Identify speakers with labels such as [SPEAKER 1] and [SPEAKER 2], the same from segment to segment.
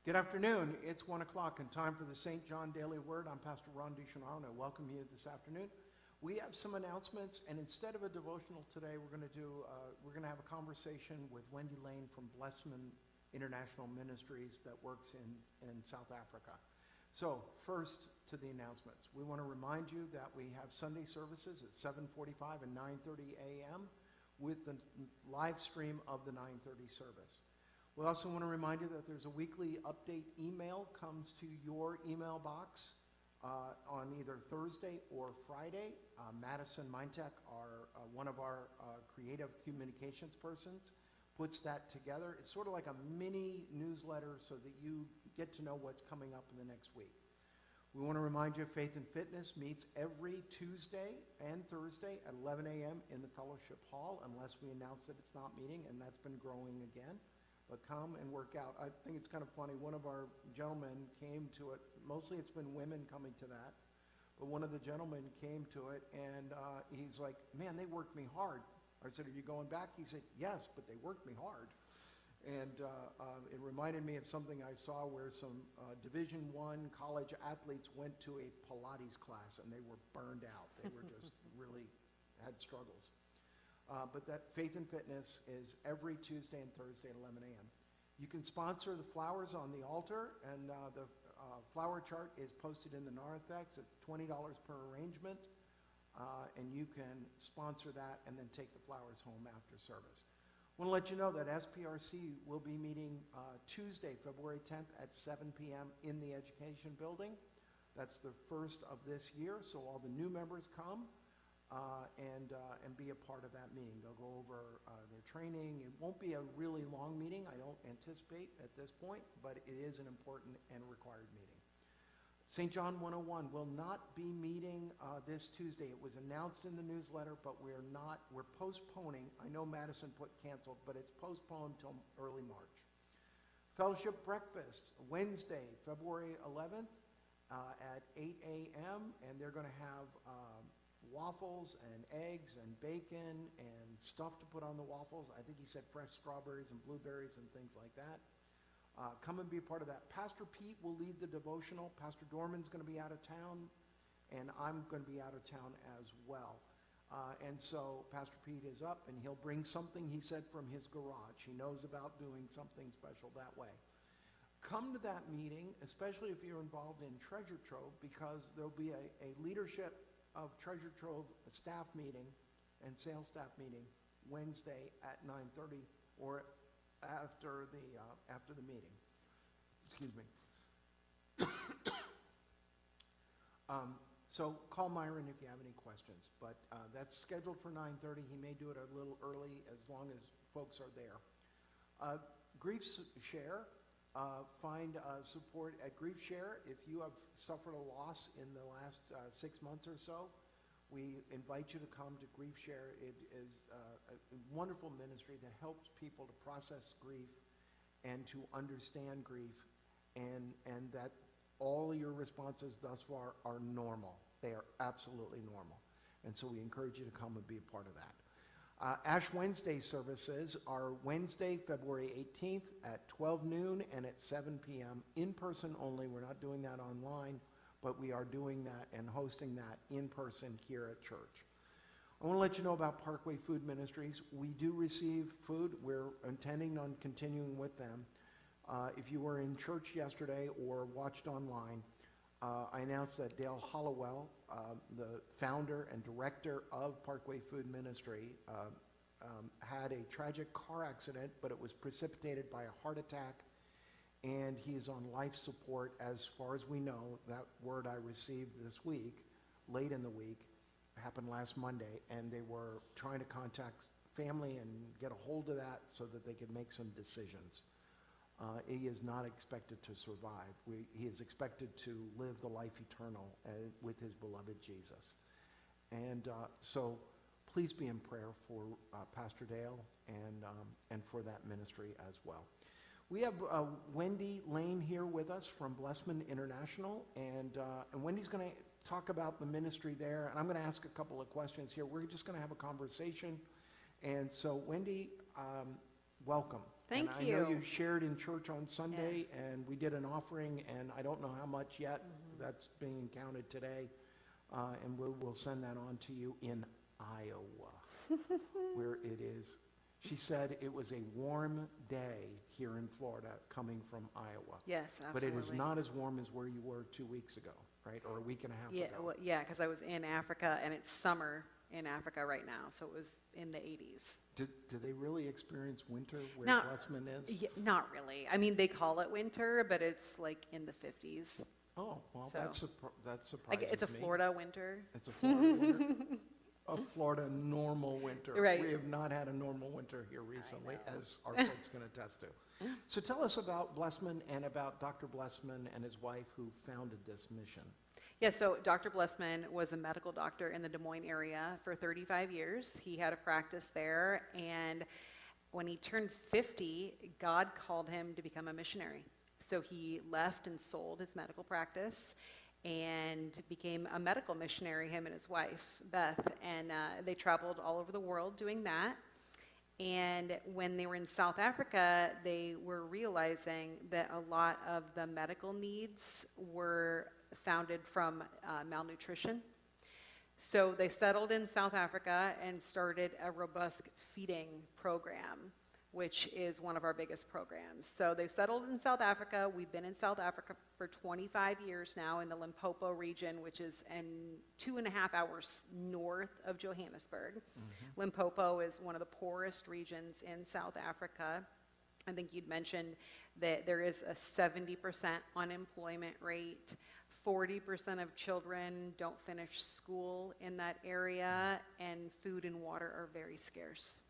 [SPEAKER 1] Good afternoon. It's 1 o'clock and time for the St. John Daily Word. I'm Pastor Ronald, and I welcome you this afternoon. We have some announcements, and instead of a devotional today, we're going to have a conversation with Wendy Lane from Blessman International Ministries that works in South Africa. So first to the announcements. We want to remind you that we have Sunday services at 7:45 and 9:30 a.m. with the live stream of the 9:30 service. We also want to remind you that there's a weekly update email comes to your email box on either Thursday or Friday. Madison Mintek, one of our creative communications persons, puts that together. It's sort of like a mini newsletter so that you get to know what's coming up in the next week. We want to remind you Faith and Fitness meets every Tuesday and Thursday at 11 a.m. in the Fellowship Hall, unless we announce that it's not meeting, and that's been growing again. But come and work out. I think it's kind of funny. One of our gentlemen came to it. Mostly it's been women coming to that. But one of the gentlemen came to it, and he's like, man, they worked me hard. I said, are you going back? He said, yes, but they worked me hard. And it reminded me of something I saw where some Division I college athletes went to a Pilates class, and they were burned out. They were just really had struggles. But that Faith and Fitness is every Tuesday and Thursday at 11 a.m. You can sponsor the flowers on the altar, and the flower chart is posted in the narthex. It's $20 per arrangement, and you can sponsor that and then take the flowers home after service. I want to let you know that SPRC will be meeting Tuesday, February 10th at 7 p.m. in the Education Building. That's the first of this year, so all the new members come. And be a part of that meeting. They'll go over their training. It won't be a really long meeting, I don't anticipate at this point, but it is an important and required meeting. St. John 101 will not be meeting this Tuesday. It was announced in the newsletter, but we're postponing. I know Madison put canceled, but it's postponed till early March. Fellowship breakfast, Wednesday, February 11th at 8 a.m., and they're going to have waffles and eggs and bacon and stuff to put on the waffles. I think he said fresh strawberries and blueberries and things like that. Come and be a part of that. Pastor Pete will lead the devotional. Pastor Dorman's going to be out of town, and I'm going to be out of town as well. And so Pastor Pete is up, and he'll bring something, he said, from his garage. He knows about doing something special that way. Come to that meeting, especially if you're involved in Treasure Trove, because there'll be a leadership of Treasure Trove staff meeting and sales staff meeting Wednesday at 9:30 or after the meeting. Excuse me. So call Myron if you have any questions, but that's scheduled for 9:30. He may do it a little early as long as folks are there. Grief Share. Find support at Grief Share. If you have suffered a loss in the last 6 months or so, we invite you to come to Grief Share. It is a wonderful ministry that helps people to process grief and to understand grief, and that all your responses thus far are normal. They are absolutely normal. And so we encourage you to come and be a part of that. Ash Wednesday services are Wednesday, February 18th at 12 noon and at 7 p.m. in person only. We're not doing that online, but we are doing that and hosting that in person here at church. I want to let you know about Parkway Food Ministries. We do receive food. We're intending on continuing with them. If you were in church yesterday or watched online, I announced that Dale Hollowell, the founder and director of Parkway Food Ministry, had a tragic car accident, but it was precipitated by a heart attack, and he is on life support as far as we know. That word I received this week, late in the week, happened last Monday, and they were trying to contact family and get a hold of that so that they could make some decisions. He is not expected to survive. He is expected to live the life eternal with his beloved Jesus. And so please be in prayer for Pastor Dale and for that ministry as well. We have Wendy Lane here with us from Blessman International, and Wendy's going to talk about the ministry there, and I'm going to ask a couple of questions here. We're just going to have a conversation. And so Wendy, welcome.
[SPEAKER 2] Thank
[SPEAKER 1] and
[SPEAKER 2] you.
[SPEAKER 1] I know you shared in church on Sunday, and we did an offering, and I don't know how much yet. That's being counted today, and we'll send that on to you in Iowa, where it is. She said it was a warm day here in Florida coming from Iowa.
[SPEAKER 2] Yes, absolutely.
[SPEAKER 1] But it is not as warm as where you were 2 weeks ago, right? Or a week and a half ago.
[SPEAKER 2] Well, yeah, because I was in Africa, and it's summer in Africa right now, so it was in the 80s.
[SPEAKER 1] Do they really experience winter where Blessman is?
[SPEAKER 2] Yeah, not really. I mean, they call it winter, but it's like in the 50s.
[SPEAKER 1] Oh, well,
[SPEAKER 2] So,
[SPEAKER 1] that's surprising
[SPEAKER 2] Like, it's a
[SPEAKER 1] to me.
[SPEAKER 2] Florida winter.
[SPEAKER 1] It's a Florida winter. A Florida normal winter.
[SPEAKER 2] Right.
[SPEAKER 1] We have not had a normal winter here recently, as our folks can attest to. So tell us about Blessman and about Dr. Blessman and his wife who founded this mission.
[SPEAKER 2] Yeah, so Dr. Blessman was a medical doctor in the Des Moines area for 35 years. He had a practice there, and when he turned 50, God called him to become a missionary. So he left and sold his medical practice and became a medical missionary, him and his wife, Beth. And they traveled all over the world doing that. And when they were in South Africa, they were realizing that a lot of the medical needs were founded from malnutrition. So they settled in South Africa and started a robust feeding program, which is one of our biggest programs. So they've settled in South Africa. We've been in South Africa for 25 years now in the Limpopo region, which is 2.5 hours north of Johannesburg. Mm-hmm. Limpopo is one of the poorest regions in South Africa. I think you'd mentioned that there is a 70% unemployment rate. 40% of children don't finish school in that area, and food and water are very scarce.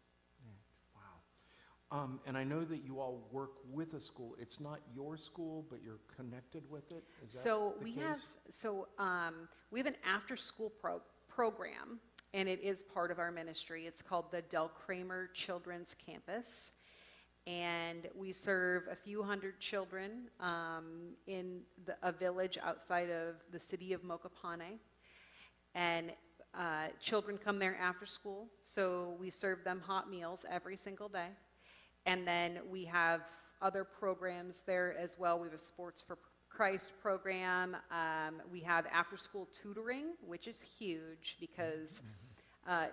[SPEAKER 1] And I know that you all work with a school. It's not your school, but you're connected with it. Is that the case?
[SPEAKER 2] We have an after-school program, and it is part of our ministry. It's called the Del Kramer Children's Campus, and we serve a few hundred children in a village outside of the city of Mokopane, and children come there after school, so we serve them hot meals every single day. And then we have other programs there as well. We have a Sports for Christ program. We have after-school tutoring, which is huge because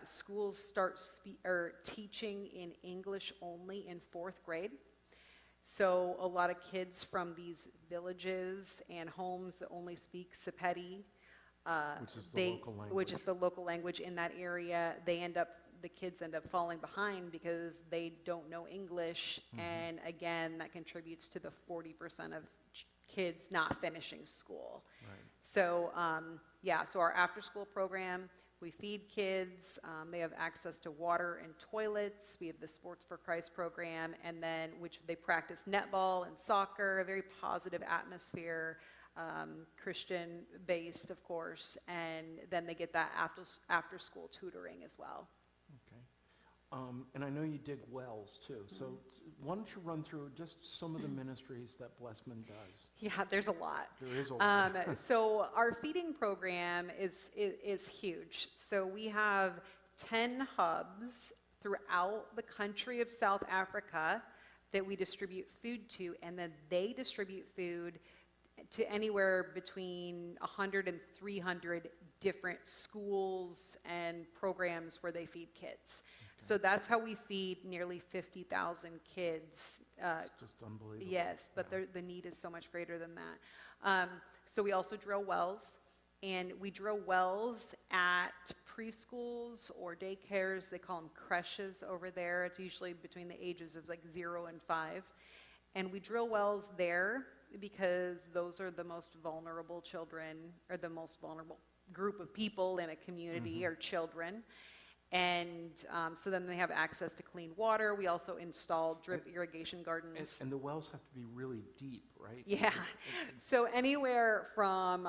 [SPEAKER 2] schools start teaching in English only in 4th grade. So a lot of kids from these villages and homes that only speak Sepedi, which is the local language in that area, the kids end up falling behind because they don't know English, and again, that contributes to the 40% of kids not finishing school. Right. So, so our after-school program, we feed kids, they have access to water and toilets, we have the Sports for Christ program, and then which they practice netball and soccer, a very positive atmosphere, Christian-based, of course, and then they get that after-school tutoring as well.
[SPEAKER 1] And I know you dig wells too. So why don't you run through just some of the ministries that Blessman does?
[SPEAKER 2] Yeah, there's a lot.
[SPEAKER 1] There is a lot.
[SPEAKER 2] So our feeding program is huge. So we have 10 hubs throughout the country of South Africa that we distribute food to, and then they distribute food to anywhere between 100 and 300 different schools and programs where they feed kids. So that's how we feed nearly 50,000 kids.
[SPEAKER 1] It's just unbelievable.
[SPEAKER 2] Yes, but the need is so much greater than that. So we also drill wells, and we drill wells at preschools or daycares. They call them creches over there. It's usually between the ages of like 0 and 5. And we drill wells there because those are the most vulnerable children, or the most vulnerable group of people in a community are children. And so then they have access to clean water. We also install drip irrigation gardens.
[SPEAKER 1] And the wells have to be really deep, right?
[SPEAKER 2] Yeah. So anywhere from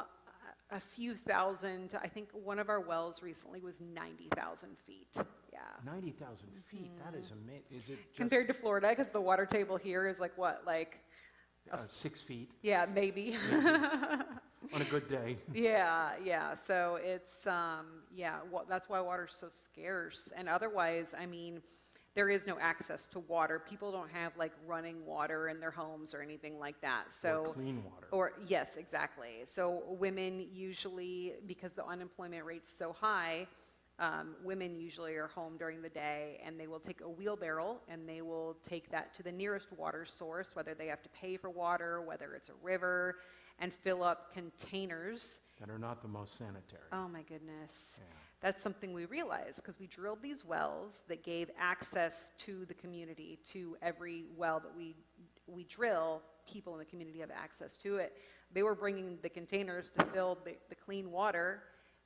[SPEAKER 2] a few thousand to, I think one of our wells recently was 90,000 feet. Yeah.
[SPEAKER 1] 90,000 feet. That is amazing. Is it just
[SPEAKER 2] compared to Florida, because the water table here is like what, like
[SPEAKER 1] 6 feet?
[SPEAKER 2] Yeah, maybe.
[SPEAKER 1] On a good day.
[SPEAKER 2] Yeah. So it's, that's why water's so scarce. And otherwise, I mean, there is no access to water. People don't have like running water in their homes or anything like that. So
[SPEAKER 1] Or clean water.
[SPEAKER 2] Or yes, exactly. So women usually, because the unemployment rate's so high, women usually are home during the day, and they will take a wheelbarrow and they will take that to the nearest water source, whether they have to pay for water, whether it's a river, and fill up containers.
[SPEAKER 1] That are not the most sanitary.
[SPEAKER 2] Oh my goodness.
[SPEAKER 1] Yeah.
[SPEAKER 2] That's something we realized because we drilled these wells that gave access to the community, to every well that we drill, people in the community have access to it. They were bringing the containers to fill the clean water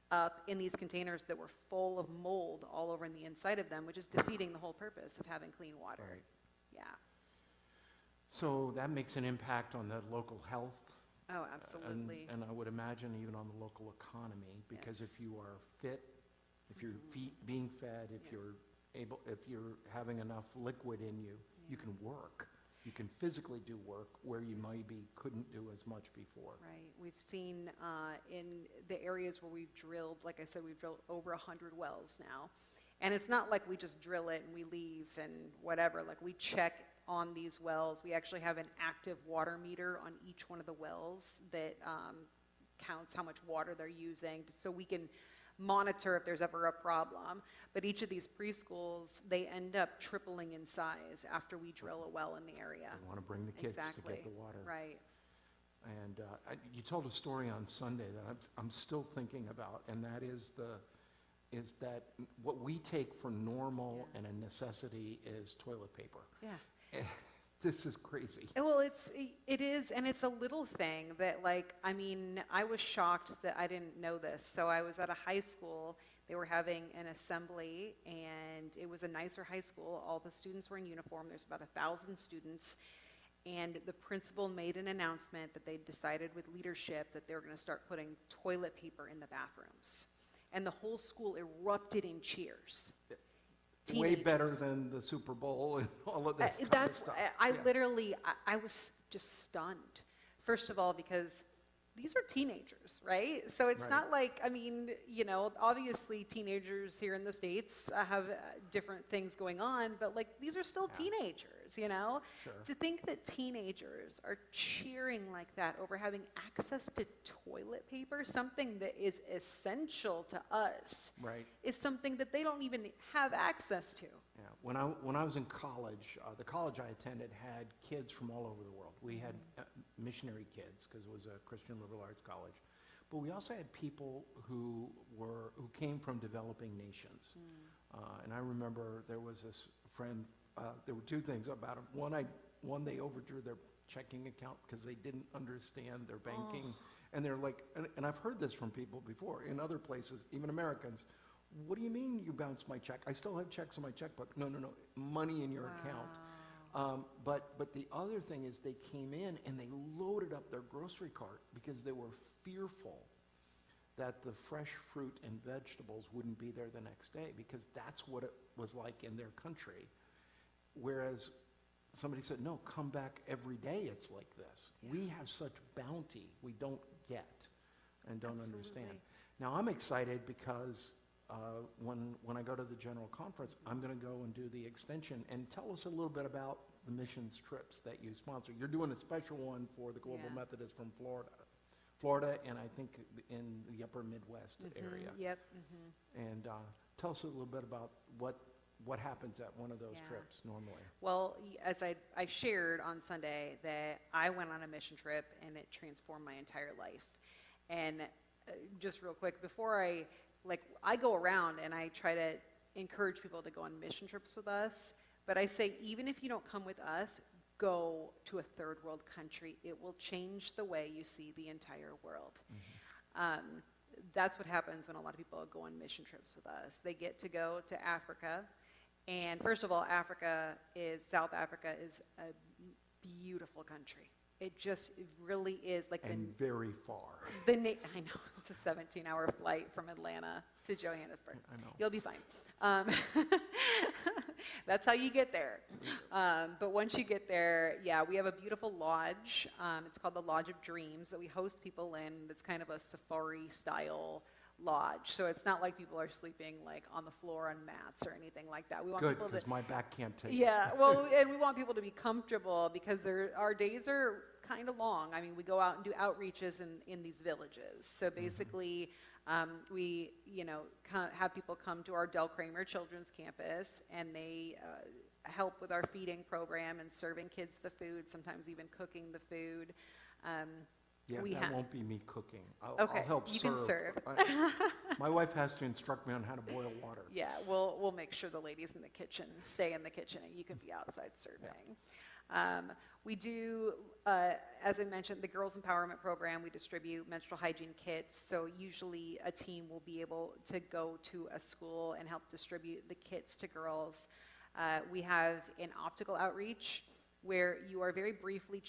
[SPEAKER 2] up in these containers that were full of mold all over in the inside of them, which is defeating the whole purpose of having clean water.
[SPEAKER 1] Right.
[SPEAKER 2] Yeah.
[SPEAKER 1] So that makes an impact on the local health.
[SPEAKER 2] Oh, absolutely.
[SPEAKER 1] And I would imagine even on the local economy, because
[SPEAKER 2] Yes.
[SPEAKER 1] if you are fit, if you're being fed, if you're having enough liquid in you, you can work. You can physically do work where you maybe couldn't do as much before.
[SPEAKER 2] Right. We've seen in the areas where we've drilled, like I said, we've drilled over 100 wells now. And it's not like we just drill it and we leave and whatever. Like, we check on these wells. We actually have an active water meter on each one of the wells that counts how much water they're using, so we can monitor if there's ever a problem. But each of these preschools, they end up tripling in size after we drill a well in the area.
[SPEAKER 1] They want to bring the kids to get the water.
[SPEAKER 2] Right.
[SPEAKER 1] And you told a story on Sunday that I'm still thinking about, and that is that what we take for normal and a necessity is toilet paper.
[SPEAKER 2] Yeah.
[SPEAKER 1] This is crazy.
[SPEAKER 2] Well, it is, and it's a little thing that, like, I mean, I was shocked that I didn't know this. So I was at a high school. They were having an assembly, and it was a nicer high school. All the students were in uniform. There's about 1,000 students. And the principal made an announcement that they decided with leadership that they were going to start putting toilet paper in the bathrooms. And the whole school erupted in cheers.
[SPEAKER 1] Way better than the Super Bowl and all of this kind of stuff.
[SPEAKER 2] Literally, I was just stunned. First of all, because these are teenagers, right? So it's not like, I mean, you know, obviously teenagers here in the States have different things going on, but like, these are still teenagers, you know?
[SPEAKER 1] Sure.
[SPEAKER 2] To think that teenagers are cheering like that over having access to toilet paper, something that is essential to us, is something that they don't even have access to.
[SPEAKER 1] Yeah. When I was in college, the college I attended had kids from all over the world. We had missionary kids because it was a Christian liberal arts college, but we also had people who came from developing nations. And I remember there was this friend. There were two things about him. One, they overdrew their checking account because they didn't understand their banking, and they're like, and I've heard this from people before in other places, even Americans. What do you mean you bounced my check? I still have checks in my checkbook. No, money in your account. But the other thing is they came in and they loaded up their grocery cart because they were fearful that the fresh fruit and vegetables wouldn't be there the next day, because that's what it was like in their country. Whereas somebody said, no, come back every day it's like this. We have such bounty we don't get and don't understand. Now I'm excited because when I go to the general conference, I'm going to go and do the extension. And tell us a little bit about the missions trips that you sponsor. You're doing a special one for the Global Methodist from Florida, and I think in the upper Midwest area.
[SPEAKER 2] Yep.
[SPEAKER 1] And tell us a little bit about what happens at one of those trips normally.
[SPEAKER 2] Well, as I shared on Sunday, that I went on a mission trip and it transformed my entire life. And just real quick, before I go around and I try to encourage people to go on mission trips with us, but I say, even if you don't come with us, go to a third world country. It will change the way you see the entire world. That's what happens when a lot of people go on mission trips with us. They get to go to Africa. And first of all, South Africa is a beautiful country. It really is like
[SPEAKER 1] very far.
[SPEAKER 2] I know, it's a 17-hour flight from Atlanta to Johannesburg.
[SPEAKER 1] I know.
[SPEAKER 2] You'll be fine. That's how you get there. But once you get there, we have a beautiful lodge. It's called the Lodge of Dreams that we host people in. It's kind of a safari-style lodge. So it's not like people are sleeping like on the floor on mats or anything like that. We want
[SPEAKER 1] Good,
[SPEAKER 2] people to,
[SPEAKER 1] because my back can't take it.
[SPEAKER 2] yeah, well, and we want people to be comfortable because our days are kind of long. I mean, we go out and do outreaches in these villages. So basically, we, have people come to our Del Kramer Children's Campus, and they help with our feeding program and serving kids the food, sometimes even cooking the food.
[SPEAKER 1] That won't be me cooking. I'll help
[SPEAKER 2] you
[SPEAKER 1] serve.
[SPEAKER 2] can serve.
[SPEAKER 1] My wife has to instruct me on how to boil water.
[SPEAKER 2] Yeah, we'll make sure the ladies in the kitchen stay in the kitchen, and you can be outside serving. Yeah. We do, as I mentioned, the Girls Empowerment Program. We distribute menstrual hygiene kits. So usually a team will be able to go to a school and help distribute the kits to girls. We have an optical outreach where you are very briefly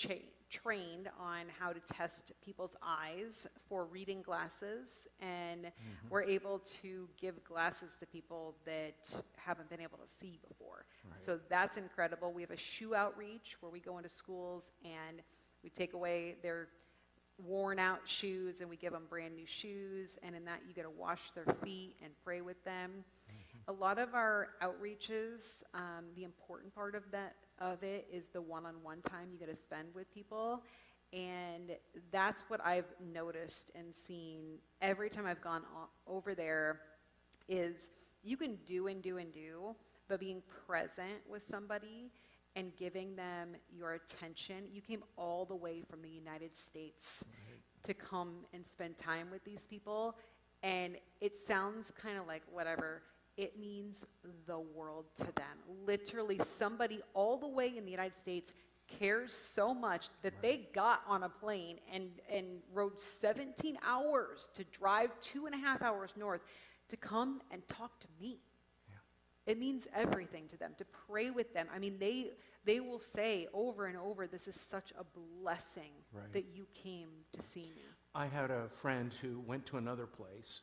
[SPEAKER 2] trained on how to test people's eyes for reading glasses, and we're able to give glasses to people that haven't been able to see before. Right. So that's incredible. We have a shoe outreach where we go into schools and we take away their worn out shoes and we give them brand new shoes, and in that you get to wash their feet and pray with them. A lot of our outreaches, the important part of it is the one-on-one time you get to spend with people, and that's what I've noticed and seen every time I've gone over there is you can do and do and do, but being present with somebody and giving them your attention. You came all the way from the United States to come and spend time with these people, and it sounds kind of like whatever. It means the world to them. Literally, somebody all the way in the United States cares so much that they got on a plane and rode 17 hours to drive 2.5 hours north to come and talk to me. Yeah. It means everything to them, to pray with them. I mean, they will say over and over, this is such a blessing that you came to see me.
[SPEAKER 1] I had a friend who went to another place,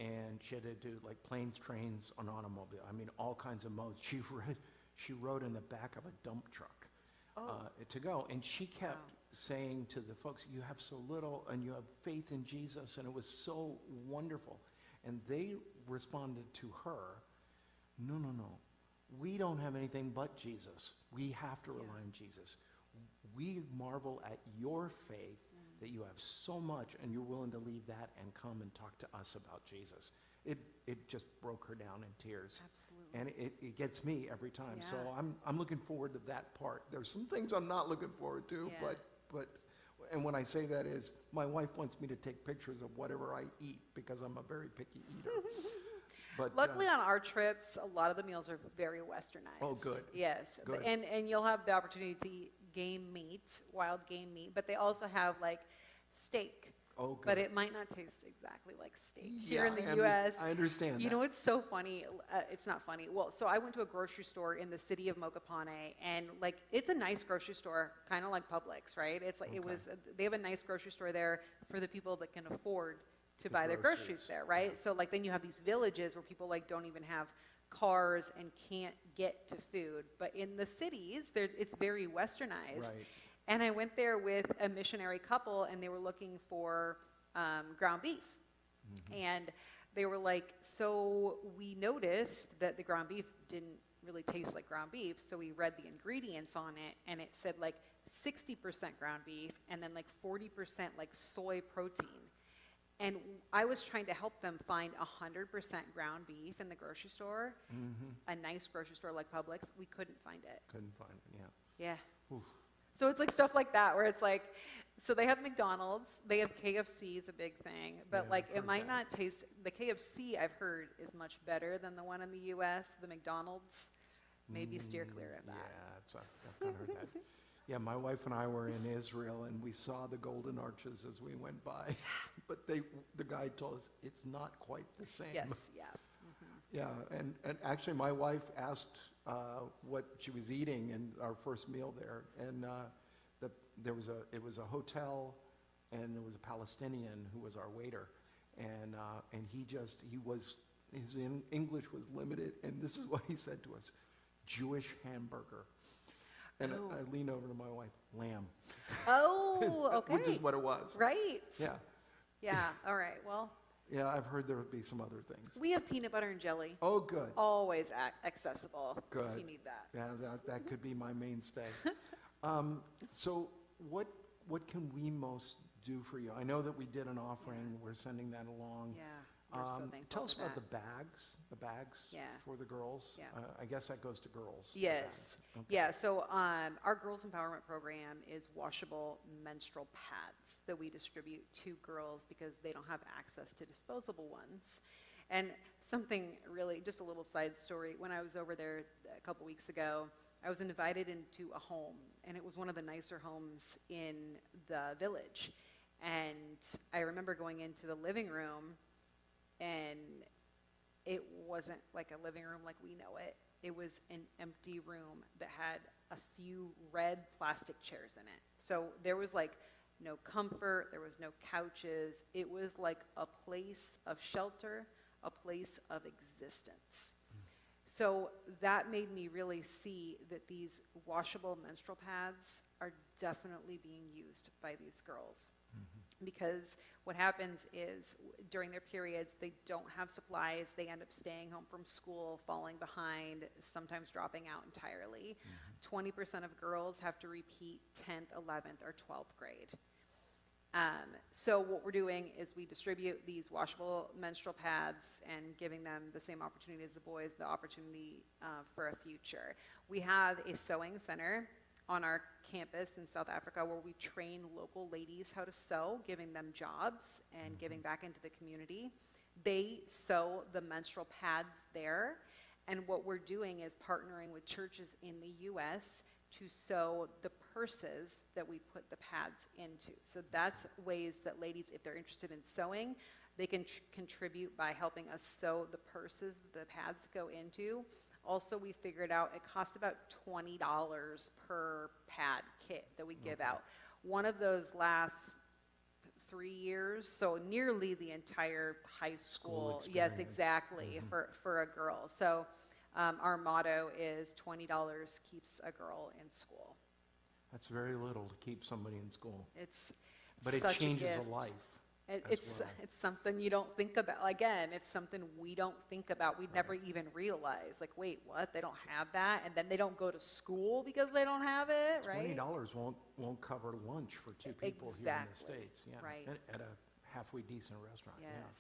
[SPEAKER 1] and she had to do like planes, trains, an automobile. I mean, all kinds of modes. She rode in the back of a dump truck to go. And she kept saying to the folks, you have so little and you have faith in Jesus. And it was so wonderful. And they responded to her, no. We don't have anything but Jesus. We have to rely on Jesus. We marvel at your faith that you have so much and you're willing to leave that and come and talk to us about Jesus. It just broke her down in tears. Absolutely. And it gets me every time. Yeah. So I'm looking forward to that part. There's some things I'm not looking forward to, but and when I say that is, my wife wants me to take pictures of whatever I eat because I'm a very picky eater. But
[SPEAKER 2] luckily on our trips, a lot of the meals are very westernized.
[SPEAKER 1] Oh, good.
[SPEAKER 2] Yes.
[SPEAKER 1] Good.
[SPEAKER 2] And you'll have the opportunity to eat game meat, wild game meat, but they also have like steak.
[SPEAKER 1] Oh, good.
[SPEAKER 2] But it might not taste exactly like steak here in the U.S.
[SPEAKER 1] I understand
[SPEAKER 2] You know, it's so funny. It's not funny. Well, so I went to a grocery store in the city of Mokopane, and like it's a nice grocery store, kind of like Publix, right? It's like they have a nice grocery store there for the people that can afford to buy their groceries there, right? Yeah. So like then you have these villages where people like don't even have cars and can't get to food. But in the cities, it's very westernized. Right. And I went there with a missionary couple, and they were looking for ground beef. And they were like, so we noticed that the ground beef didn't really taste like ground beef, so we read the ingredients on it, and it said like 60% ground beef and then like 40% like soy protein. And I was trying to help them find 100% ground beef in the grocery store, a nice grocery store like Publix. We couldn't find it.
[SPEAKER 1] Couldn't find it, yeah.
[SPEAKER 2] Yeah. Oof. So it's like stuff like that where it's like, so they have McDonald's, they have KFC is a big thing, but like it might not taste, the KFC I've heard is much better than the one in the U.S. The McDonald's, maybe steer clear of that.
[SPEAKER 1] Yeah, I've kind of heard that. Yeah, my wife and I were in Israel, and we saw the Golden Arches as we went by. But the guide told us it's not quite the same.
[SPEAKER 2] Yes, yeah.
[SPEAKER 1] Yeah, and actually my wife asked what she was eating in our first meal there, and it was a hotel, and there was a Palestinian who was our waiter, and his English was limited, and this is what he said to us: Jewish hamburger. And I lean over to my wife, lamb.
[SPEAKER 2] Oh, okay.
[SPEAKER 1] Which is what it was.
[SPEAKER 2] Right.
[SPEAKER 1] Yeah.
[SPEAKER 2] Yeah, all right, well.
[SPEAKER 1] Yeah, I've heard there would be some other things.
[SPEAKER 2] We have peanut butter and jelly.
[SPEAKER 1] Oh, good.
[SPEAKER 2] Always accessible
[SPEAKER 1] Good.
[SPEAKER 2] if you need that.
[SPEAKER 1] Yeah, that could be my mainstay. So what can we most do for you? I know that we did an offering. We're sending that along.
[SPEAKER 2] Yeah, we're so thankful
[SPEAKER 1] Tell us
[SPEAKER 2] for
[SPEAKER 1] about
[SPEAKER 2] that.
[SPEAKER 1] the bags
[SPEAKER 2] Yeah.
[SPEAKER 1] for the girls.
[SPEAKER 2] Yeah.
[SPEAKER 1] I guess that goes to girls. the
[SPEAKER 2] Yes.
[SPEAKER 1] bags. Okay.
[SPEAKER 2] Yeah, so our Girls Empowerment Program is washable menstrual pads that we distribute to girls because they don't have access to disposable ones. And something really, just a little side story, when I was over there a couple weeks ago, I was invited into a home, and it was one of the nicer homes in the village. And I remember going into the living room, and it wasn't like a living room like we know it. It was an empty room that had a few red plastic chairs in it. So there was like no comfort, there was no couches. It was like a place of shelter, a place of existence. So that made me really see that these washable menstrual pads are definitely being used by these girls. Because what happens is during their periods, they don't have supplies. They end up staying home from school, falling behind, sometimes dropping out entirely. 20% of girls have to repeat 10th, 11th, or 12th grade. So what we're doing is we distribute these washable menstrual pads and giving them the same opportunity as the boys, the opportunity for a future. We have a sewing center on our campus in South Africa where we train local ladies how to sew, giving them jobs and giving back into the community. They sew the menstrual pads there, and what we're doing is partnering with churches in the U.S. to sew the purses that we put the pads into. So that's ways that ladies, if they're interested in sewing, they can contribute by helping us sew the purses the pads go into. Also, we figured out it cost about $20 per pad kit that we give out. One of those lasts 3 years, so nearly the entire high school. Yes,
[SPEAKER 1] experience.
[SPEAKER 2] exactly, for a girl. So our motto is $20 keeps a girl in school.
[SPEAKER 1] That's very little to keep somebody in school.
[SPEAKER 2] It's
[SPEAKER 1] But it
[SPEAKER 2] such a
[SPEAKER 1] changes a
[SPEAKER 2] gift.
[SPEAKER 1] life.
[SPEAKER 2] It's something you don't think about. Again, it's something we don't think about. We'd never even realize, like, wait, what? They don't have that? And then they don't go to school because they don't have it, right?
[SPEAKER 1] $20 won't cover lunch for two people here in the
[SPEAKER 2] Exactly.
[SPEAKER 1] States. Yeah.
[SPEAKER 2] Right.
[SPEAKER 1] At a halfway decent restaurant.
[SPEAKER 2] Yes.
[SPEAKER 1] Yeah.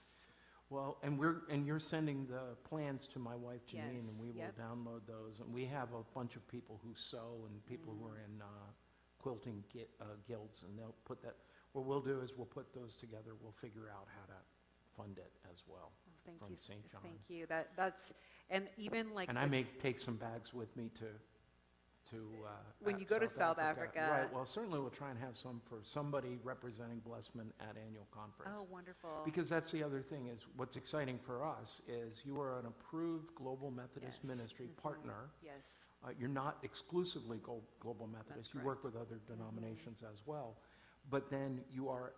[SPEAKER 1] Well, and you're sending the plans to my wife Janine,
[SPEAKER 2] Yes,
[SPEAKER 1] and we will
[SPEAKER 2] yep.
[SPEAKER 1] download those. And we have a bunch of people who sew and people who are in quilting guilds, and they'll put that. What we'll do is we'll put those together. We'll figure out how to fund it as well.
[SPEAKER 2] Thank
[SPEAKER 1] from
[SPEAKER 2] you.
[SPEAKER 1] St. John.
[SPEAKER 2] Thank you. That's and even like
[SPEAKER 1] And I may take some bags with me to
[SPEAKER 2] When you go to South Africa.
[SPEAKER 1] Right. Well, certainly we'll try and have some for somebody representing Blessman at annual conference.
[SPEAKER 2] Oh, wonderful.
[SPEAKER 1] Because that's the other thing is what's exciting for us is you are an approved Global Methodist
[SPEAKER 2] Yes.
[SPEAKER 1] ministry partner.
[SPEAKER 2] Yes.
[SPEAKER 1] You're not exclusively Global Methodist.
[SPEAKER 2] That's
[SPEAKER 1] You work with other denominations as well. But then you are,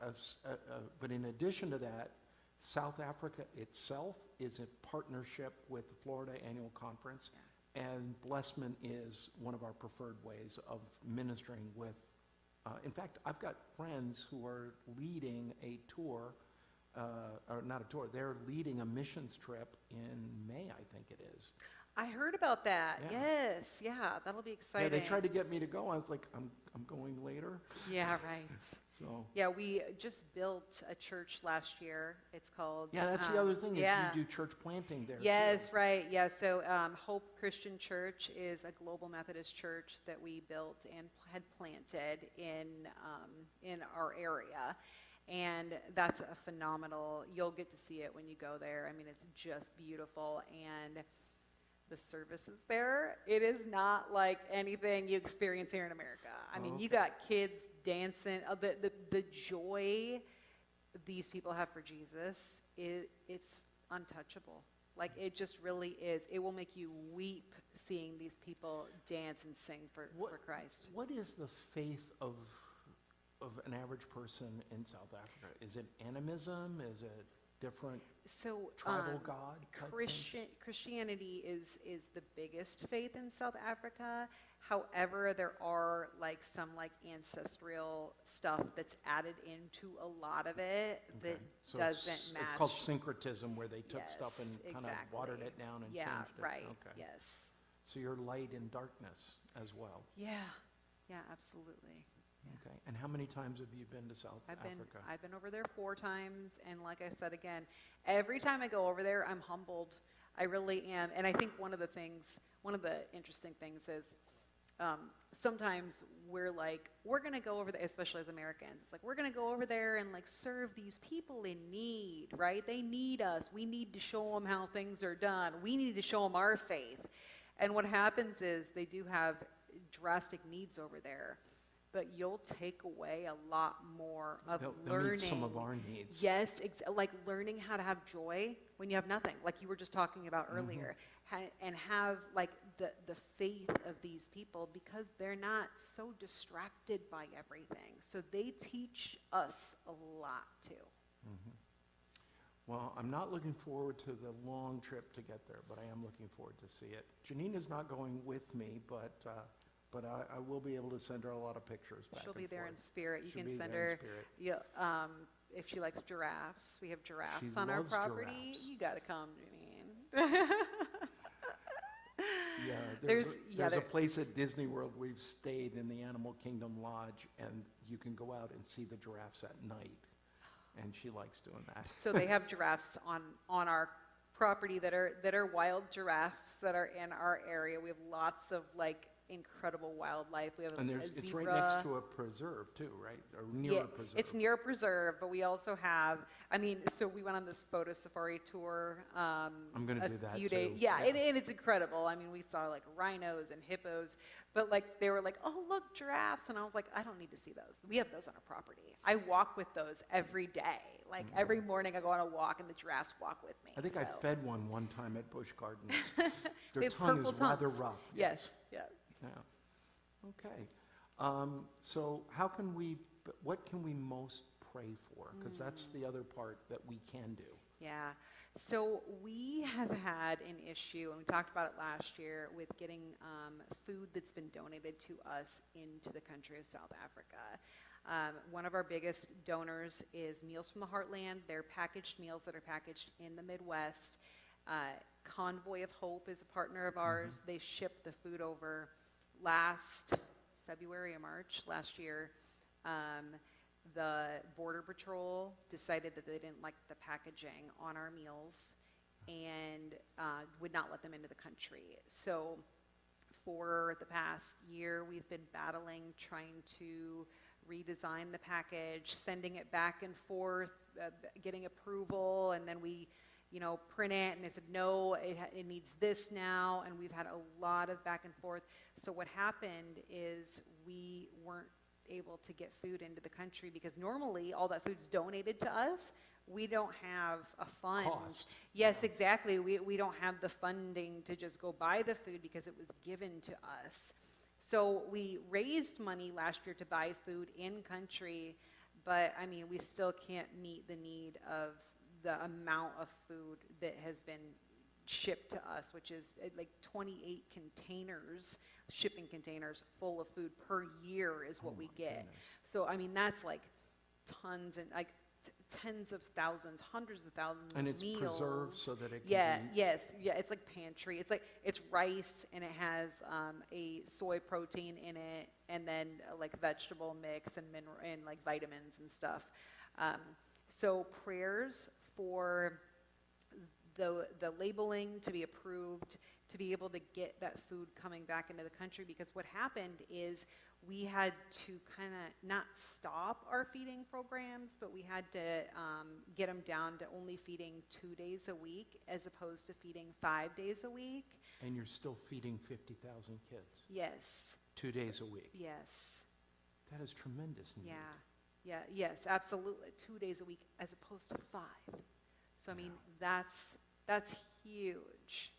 [SPEAKER 1] but in addition to that, South Africa itself is a partnership with the Florida Annual Conference, and Blessman is one of our preferred ways of ministering with. In fact, I've got friends who are leading a tour, or not a tour, they're leading a missions trip in May, I think it is.
[SPEAKER 2] I heard about that.
[SPEAKER 1] Yeah.
[SPEAKER 2] Yes. Yeah, that'll be exciting.
[SPEAKER 1] Yeah, they tried to get me to go. I was like, I'm going later.
[SPEAKER 2] Yeah, right.
[SPEAKER 1] So.
[SPEAKER 2] Yeah, we just built a church last year. It's called.
[SPEAKER 1] Yeah, that's the other thing is
[SPEAKER 2] yeah.
[SPEAKER 1] you do church planting there.
[SPEAKER 2] Yes,
[SPEAKER 1] too.
[SPEAKER 2] right. Yeah, so Hope Christian Church is a global Methodist church that we built and had planted in our area. And that's a phenomenal, you'll get to see it when you go there. I mean, it's just beautiful. And the services there, it is not like anything you experience here in America. I mean, you got kids dancing. The joy these people have for Jesus, it's untouchable. Like, it just really is. It will make you weep seeing these people dance and sing for Christ.
[SPEAKER 1] What is the faith of an average person in South Africa? Is it animism? Is it different
[SPEAKER 2] So
[SPEAKER 1] tribal god type things?
[SPEAKER 2] Christianity is the biggest faith in South Africa. However, there are like some like ancestral stuff that's added into a lot of it
[SPEAKER 1] Okay.
[SPEAKER 2] that
[SPEAKER 1] So
[SPEAKER 2] doesn't match.
[SPEAKER 1] It's called syncretism, where they took
[SPEAKER 2] Yes,
[SPEAKER 1] stuff and kind of
[SPEAKER 2] exactly.
[SPEAKER 1] watered it down and
[SPEAKER 2] Yeah,
[SPEAKER 1] changed it.
[SPEAKER 2] right.
[SPEAKER 1] Okay.
[SPEAKER 2] Yes.
[SPEAKER 1] So you're light and darkness as well.
[SPEAKER 2] Yeah. Yeah, absolutely.
[SPEAKER 1] Okay. And how many times have you been to South Africa?
[SPEAKER 2] I've been over there 4 times, and like I said again, every time I go over there, I'm humbled. I really am. And I think one of the interesting things is sometimes we're like, we're going to go over there, especially as Americans, it's like, we're going to go over there and like serve these people in need, right? They need us. We need to show them how things are done. We need to show them our faith. And what happens is they do have drastic needs over there, but you'll take away a lot more of
[SPEAKER 1] They'll
[SPEAKER 2] learning.
[SPEAKER 1] meet some of our needs.
[SPEAKER 2] Yes, like learning how to have joy when you have nothing, like you were just talking about earlier, and have like the faith of these people, because they're not so distracted by everything. So they teach us a lot too.
[SPEAKER 1] Well, I'm not looking forward to the long trip to get there, but I am looking forward to see it. Janina's not going with me, but I will be able to send her a lot, of pictures back
[SPEAKER 2] She'll
[SPEAKER 1] and
[SPEAKER 2] be there
[SPEAKER 1] forth.
[SPEAKER 2] in spirit. You
[SPEAKER 1] She'll
[SPEAKER 2] can
[SPEAKER 1] be
[SPEAKER 2] send
[SPEAKER 1] there in
[SPEAKER 2] her.
[SPEAKER 1] spirit.
[SPEAKER 2] Yeah, if she likes giraffes, we have giraffes
[SPEAKER 1] She
[SPEAKER 2] on our
[SPEAKER 1] loves
[SPEAKER 2] property.
[SPEAKER 1] giraffes.
[SPEAKER 2] You got to come, Janine.
[SPEAKER 1] Yeah,
[SPEAKER 2] There's
[SPEAKER 1] a place at Disney World we've stayed in the Animal Kingdom Lodge, and you can go out and see the giraffes at night, and she likes doing that.
[SPEAKER 2] So they have giraffes on our property that are wild giraffes that are in our area. We have lots of like incredible wildlife. We have
[SPEAKER 1] And
[SPEAKER 2] a
[SPEAKER 1] it's
[SPEAKER 2] zebra.
[SPEAKER 1] right next to a preserve too, right? Or near
[SPEAKER 2] Yeah,
[SPEAKER 1] a preserve.
[SPEAKER 2] it's near a preserve, but we also have, so we went on this photo safari tour.
[SPEAKER 1] I'm going to do that too.
[SPEAKER 2] Yeah, and it's incredible. I mean, we saw like rhinos and hippos, but like they were like, oh, look, giraffes. And I was like, I don't need to see those. We have those on our property. I walk with those every day. Like every morning I go on a walk and the giraffes walk with me.
[SPEAKER 1] I think I fed one time at Busch Gardens.
[SPEAKER 2] They
[SPEAKER 1] Their
[SPEAKER 2] have
[SPEAKER 1] tongue
[SPEAKER 2] purple
[SPEAKER 1] is rather
[SPEAKER 2] tongues.
[SPEAKER 1] rough.
[SPEAKER 2] Yes, yes.
[SPEAKER 1] Yeah. Okay. So what can we most pray for? Because that's the other part that we can do.
[SPEAKER 2] Yeah. So we have had an issue, and we talked about it last year, with getting food that's been donated to us into the country of South Africa. One of our biggest donors is Meals from the Heartland. They're packaged meals that are packaged in the Midwest. Convoy of Hope is a partner of ours. They shipped the food over last February or March last year. The Border Patrol decided that they didn't like the packaging on our meals and would not let them into the country. So for the past year, we've been battling, trying to redesign the package, sending it back and forth, getting approval, and then we print it, and they said, no, it needs this now, and we've had a lot of back and forth. So what happened is we weren't able to get food into the country because normally all that food's donated to us. We don't have a fund.
[SPEAKER 1] Cost.
[SPEAKER 2] Yes, exactly. We don't have the funding to just go buy the food because it was given to us. So we raised money last year to buy food in country, but I mean, we still can't meet the need of the amount of food that has been shipped to us, which is like 28 containers, shipping containers full of food per year is what we get.
[SPEAKER 1] Goodness.
[SPEAKER 2] So, I mean, that's like tons and like tens of thousands, hundreds of thousands
[SPEAKER 1] And
[SPEAKER 2] of
[SPEAKER 1] it's
[SPEAKER 2] meals.
[SPEAKER 1] preserved so that it can be...
[SPEAKER 2] It's like pantry. It's rice, and it has a soy protein in it, and then like vegetable mix and and like vitamins and stuff. So prayers for the labeling to be approved, to be able to get that food coming back into the country, because what happened is we had to kind of not stop our feeding programs, but we had to get them down to only feeding 2 days a week as opposed to feeding 5 days a week.
[SPEAKER 1] And you're still feeding 50,000 kids.
[SPEAKER 2] Yes.
[SPEAKER 1] 2 days a week.
[SPEAKER 2] Yes.
[SPEAKER 1] That is tremendous need.
[SPEAKER 2] Yes, absolutely. 2 days a week as opposed to 5. So I mean, that's huge.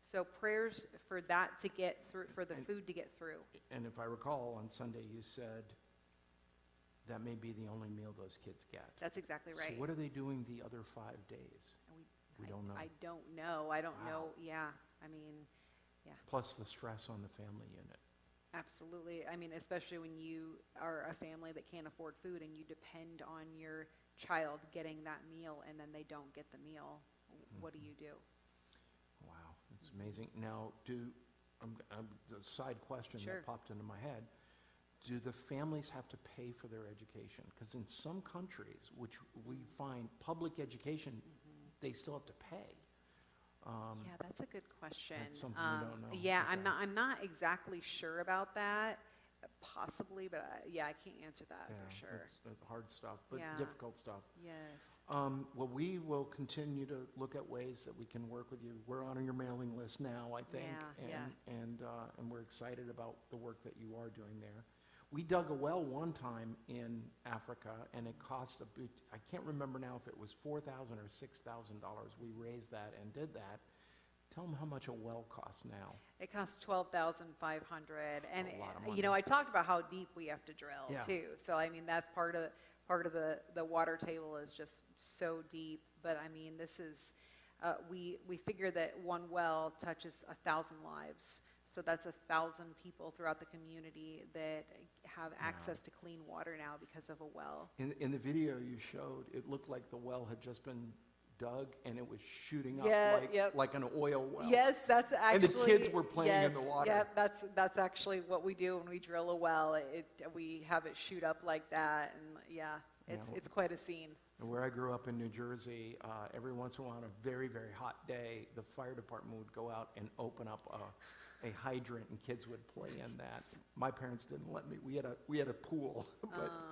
[SPEAKER 2] So prayers for that to get through, for the food to get through.
[SPEAKER 1] And if I recall, on Sunday you said that may be the only meal those kids get.
[SPEAKER 2] That's exactly right.
[SPEAKER 1] So what are they doing the other 5 days? We don't know.
[SPEAKER 2] I don't know. I don't
[SPEAKER 1] Wow.
[SPEAKER 2] know. Yeah. I mean,
[SPEAKER 1] Plus the stress on the family unit.
[SPEAKER 2] absolutely. I mean, especially when you are a family that can't afford food and you depend on your child getting that meal and then they don't get the meal. What do you do?
[SPEAKER 1] Wow, it's amazing. Now, a side question
[SPEAKER 2] Sure.
[SPEAKER 1] that popped into my head, do the families have to pay for their education? Because in some countries, which we find public education, they still have to pay.
[SPEAKER 2] Yeah, that's a good question.
[SPEAKER 1] That's something you don't know.
[SPEAKER 2] Yeah,
[SPEAKER 1] Okay.
[SPEAKER 2] I'm not exactly sure about that. Possibly, but I can't answer that for sure.
[SPEAKER 1] It's hard stuff, but
[SPEAKER 2] Yeah.
[SPEAKER 1] difficult stuff.
[SPEAKER 2] Yes.
[SPEAKER 1] Well, we will continue to look at ways that we can work with you. We're on your mailing list now, I think.
[SPEAKER 2] Yeah,
[SPEAKER 1] And we're excited about the work that you are doing there. We dug a well one time in Africa, and it cost I can't remember now if it was $4,000 or $6,000. We raised that and did that. Tell them how much a well costs now.
[SPEAKER 2] It costs $12,500, and
[SPEAKER 1] a lot of
[SPEAKER 2] you know,
[SPEAKER 1] money.
[SPEAKER 2] I talked about how deep we have to drill
[SPEAKER 1] Yeah.
[SPEAKER 2] too. So I mean, that's part of the water table is just so deep. But I mean, this is we figure that one well touches 1,000 lives. So that's 1,000 people throughout the community that have access to clean water now because of a well.
[SPEAKER 1] In the video you showed, it looked like the well had just been dug and it was shooting up
[SPEAKER 2] Yeah,
[SPEAKER 1] like an oil well.
[SPEAKER 2] Yes, that's
[SPEAKER 1] And
[SPEAKER 2] actually.
[SPEAKER 1] the kids were playing in the
[SPEAKER 2] yes,
[SPEAKER 1] water.
[SPEAKER 2] Yeah, that's actually what we do when we drill a well. We have it shoot up like that, and it's quite a scene.
[SPEAKER 1] And where I grew up in New Jersey, every once in a while on a very, very hot day, the fire department would go out and open up a hydrant and kids would play in that. My parents didn't let me. We had a pool,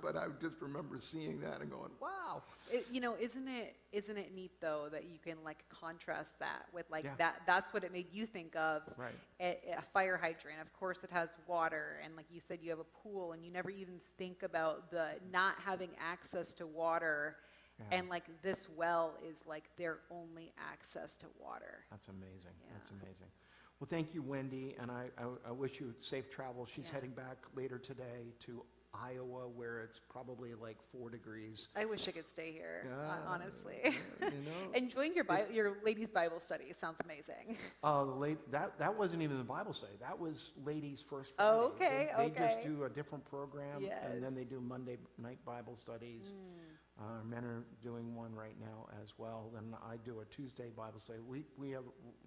[SPEAKER 1] but I just remember seeing that and going, wow.
[SPEAKER 2] Isn't it neat though that you can like contrast that with like
[SPEAKER 1] Yeah.
[SPEAKER 2] that's what it made you think of.
[SPEAKER 1] Right.
[SPEAKER 2] A fire hydrant. Of course it has water, and like you said, you have a pool, and you never even think about the not having access to water.
[SPEAKER 1] Yeah.
[SPEAKER 2] And like this well is like their only access to water.
[SPEAKER 1] That's amazing.
[SPEAKER 2] Yeah.
[SPEAKER 1] That's amazing. Well, thank you, Wendy, and I wish you safe travel. She's
[SPEAKER 2] Yeah.
[SPEAKER 1] heading back later today to Iowa, where it's probably like 4 degrees.
[SPEAKER 2] I wish I could stay here, honestly.
[SPEAKER 1] You know,
[SPEAKER 2] And join your ladies' Bible study. It sounds amazing.
[SPEAKER 1] that wasn't even the Bible study. That was Ladies First
[SPEAKER 2] Oh,
[SPEAKER 1] Friday.
[SPEAKER 2] okay,
[SPEAKER 1] They just
[SPEAKER 2] okay.
[SPEAKER 1] do a different program, and then
[SPEAKER 2] Yes.
[SPEAKER 1] they do Monday night Bible studies. Men are doing one right now as well. Then I do a Tuesday Bible study. We have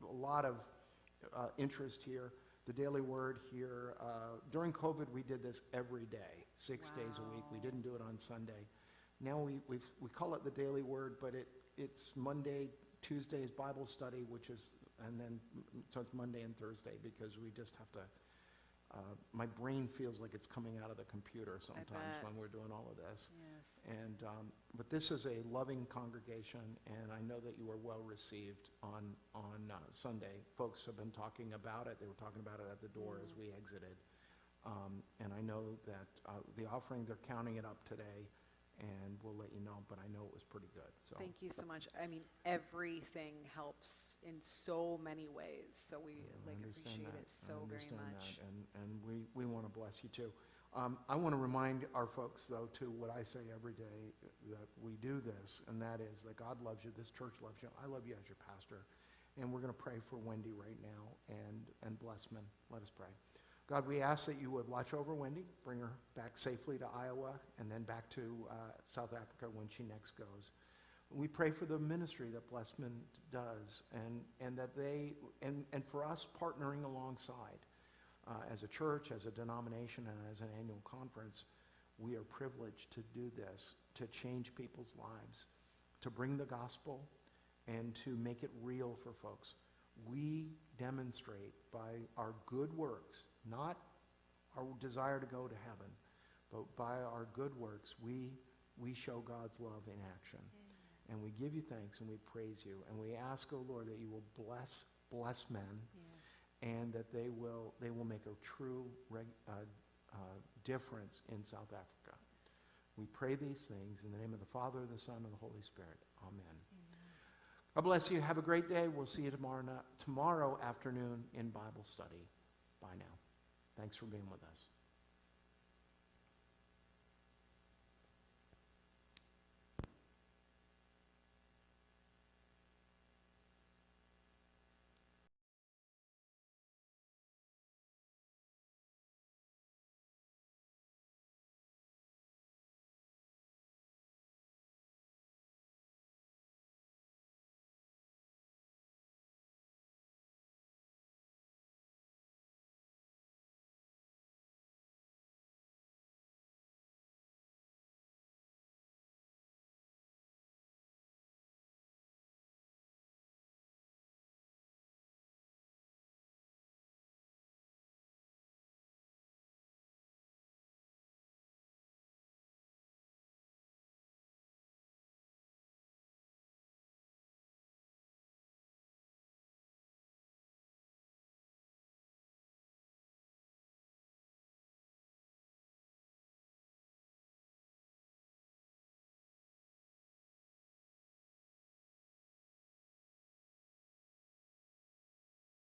[SPEAKER 1] a lot of interest here. The Daily Word here. During COVID, we did this every day, 6 days a week. We
[SPEAKER 2] Wow.
[SPEAKER 1] didn't do it on Sunday. Now we call it the Daily Word, but it's Monday, Tuesday's Bible study, so it's Monday and Thursday because we just have to. My brain feels like it's coming out of the computer sometimes
[SPEAKER 2] bet.
[SPEAKER 1] when we're doing all of this.
[SPEAKER 2] Yes.
[SPEAKER 1] But this is a loving congregation, and I know that you were well received on Sunday. Folks have been talking about it. They were talking about it at the door as we exited. And I know that the offering, they're counting it up today, and we'll let you know, but I know it was pretty good. So
[SPEAKER 2] Thank you so much. I mean, everything helps in so many ways. So we
[SPEAKER 1] I understand
[SPEAKER 2] appreciate
[SPEAKER 1] that.
[SPEAKER 2] it so
[SPEAKER 1] I
[SPEAKER 2] very
[SPEAKER 1] understand
[SPEAKER 2] much.
[SPEAKER 1] that, and we want to bless you too. I want to remind our folks, though, too, what I say every day, that we do this, and that is that God loves you, this church loves you, I love you as your pastor, and we're going to pray for Wendy right now and Blessman. Let us pray. God, we ask that you would watch over Wendy, bring her back safely to Iowa, and then back to South Africa when she next goes. We pray for the ministry that Blessman does, and that and for us partnering alongside. As a church, as a denomination, and as an annual conference, we are privileged to do this, to change people's lives, to bring the gospel, and to make it real for folks. We demonstrate by our good works, not our desire to go to heaven, but by our good works, we show God's love in action. And we give you thanks and we praise you. And we ask, oh Lord, that you will bless men. And that they will make a true difference in South Africa. We pray these things in the name of the Father, the Son, and the Holy Spirit. Amen. God bless you. Have a great day. We'll see you tomorrow afternoon in Bible study. Bye now. Thanks for being with us.